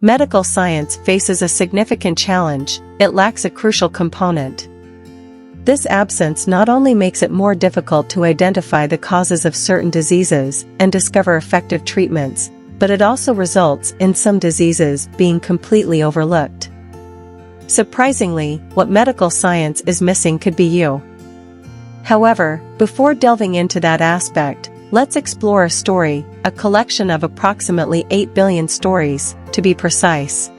medical science faces a significant challenge: it lacks a crucial component. This absence not only makes it more difficult to identify the causes of certain diseases and discover effective treatments, but it also results in some diseases being completely overlooked. Surprisingly, what medical science is missing could be you. However, before delving into that aspect, let's explore a story, a collection of approximately 8 billion stories, to be precise.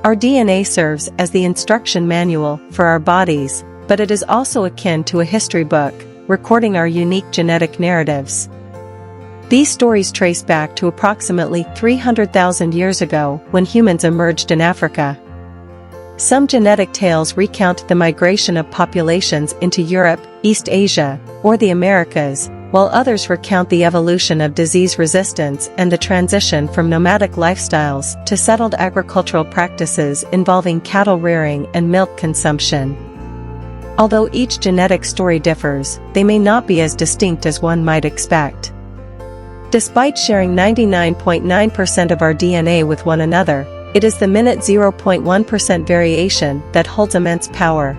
Our DNA serves as the instruction manual for our bodies, but it is also akin to a history book, recording our unique genetic narratives. These stories trace back to approximately 300,000 years ago when humans emerged in Africa. Some genetic tales recount the migration of populations into Europe, East Asia, or the Americas, while others recount the evolution of disease resistance and the transition from nomadic lifestyles to settled agricultural practices involving cattle rearing and milk consumption. Although each genetic story differs, they may not be as distinct as one might expect. Despite sharing 99.9% of our DNA with one another, it is the minute 0.1% variation that holds immense power.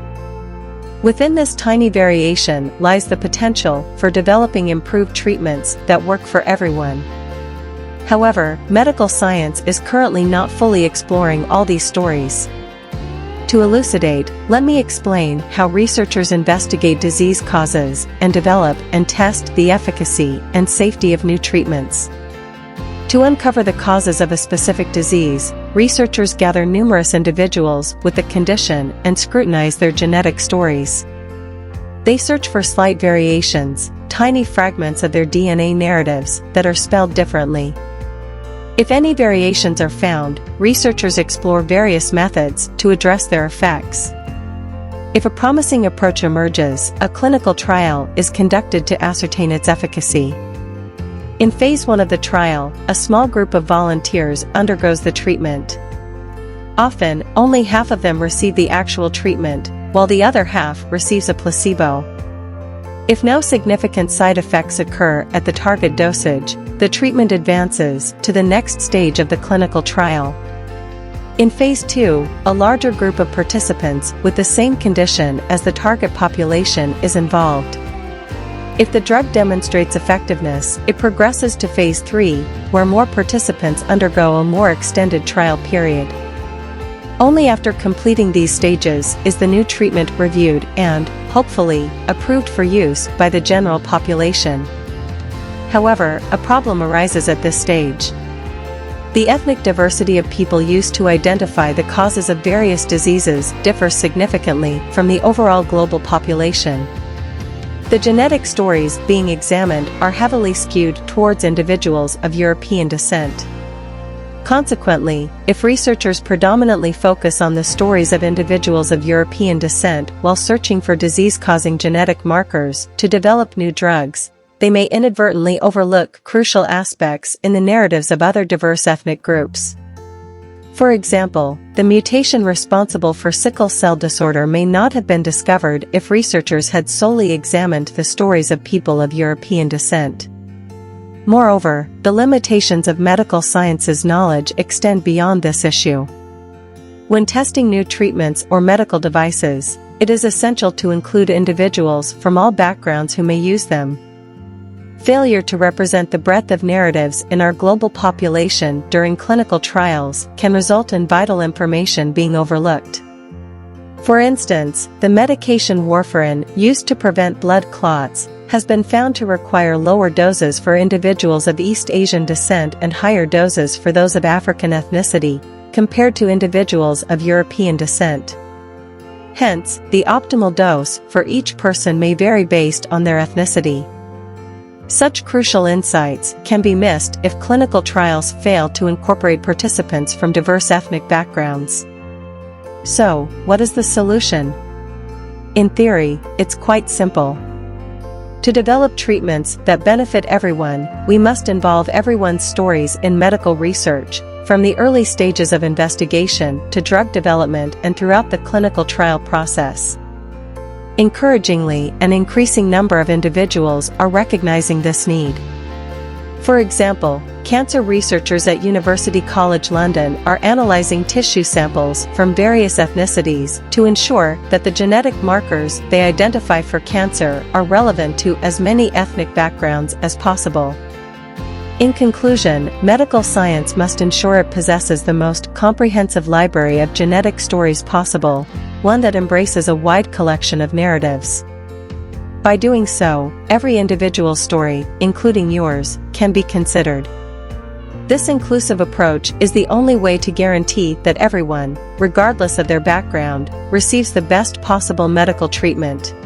Within this tiny variation lies the potential for developing improved treatments that work for everyone. However, medical science is currently not fully exploring all these stories. To elucidate, let me explain how researchers investigate disease causes and develop and test the efficacy and safety of new treatments. To uncover the causes of a specific disease, researchers gather numerous individuals with the condition and scrutinize their genetic stories. They search for slight variations, tiny fragments of their DNA narratives that are spelled differently. If any variations are found, researchers explore various methods to address their effects. If a promising approach emerges, a clinical trial is conducted to ascertain its efficacy. In phase 1 of the trial, a small group of volunteers undergoes the treatment. Often, only half of them receive the actual treatment, while the other half receives a placebo. If no significant side effects occur at the target dosage, the treatment advances to the next stage of the clinical trial. In phase 2, a larger group of participants with the same condition as the target population is involved. If the drug demonstrates effectiveness, it progresses to phase 3, where more participants undergo a more extended trial period. Only after completing these stages is the new treatment reviewed and, hopefully, approved for use by the general population. However, a problem arises at this stage. The ethnic diversity of people used to identify the causes of various diseases differs significantly from the overall global population. The genetic stories being examined are heavily skewed towards individuals of European descent. Consequently, if researchers predominantly focus on the stories of individuals of European descent while searching for disease-causing genetic markers to develop new drugs, they may inadvertently overlook crucial aspects in the narratives of other diverse ethnic groups. For example, the mutation responsible for sickle cell disorder may not have been discovered if researchers had solely examined the stories of people of European descent. Moreover, the limitations of medical science's knowledge extend beyond this issue. When testing new treatments or medical devices, it is essential to include individuals from all backgrounds who may use them. Failure to represent the breadth of narratives in our global population during clinical trials can result in vital information being overlooked. For instance, the medication warfarin, used to prevent blood clots, has been found to require lower doses for individuals of East Asian descent and higher doses for those of African ethnicity, compared to individuals of European descent. Hence, the optimal dose for each person may vary based on their ethnicity. Such crucial insights can be missed if clinical trials fail to incorporate participants from diverse ethnic backgrounds. So, what is the solution? In theory, it's quite simple. To develop treatments that benefit everyone, we must involve everyone's stories in medical research, from the early stages of investigation to drug development and throughout the clinical trial process. Encouragingly, an increasing number of individuals are recognizing this need. For example, cancer researchers at University College London are analyzing tissue samples from various ethnicities to ensure that the genetic markers they identify for cancer are relevant to as many ethnic backgrounds as possible. In conclusion, medical science must ensure it possesses the most comprehensive library of genetic stories possible, one that embraces a wide collection of narratives. By doing so, every individual story, including yours, can be considered. This inclusive approach is the only way to guarantee that everyone, regardless of their background, receives the best possible medical treatment.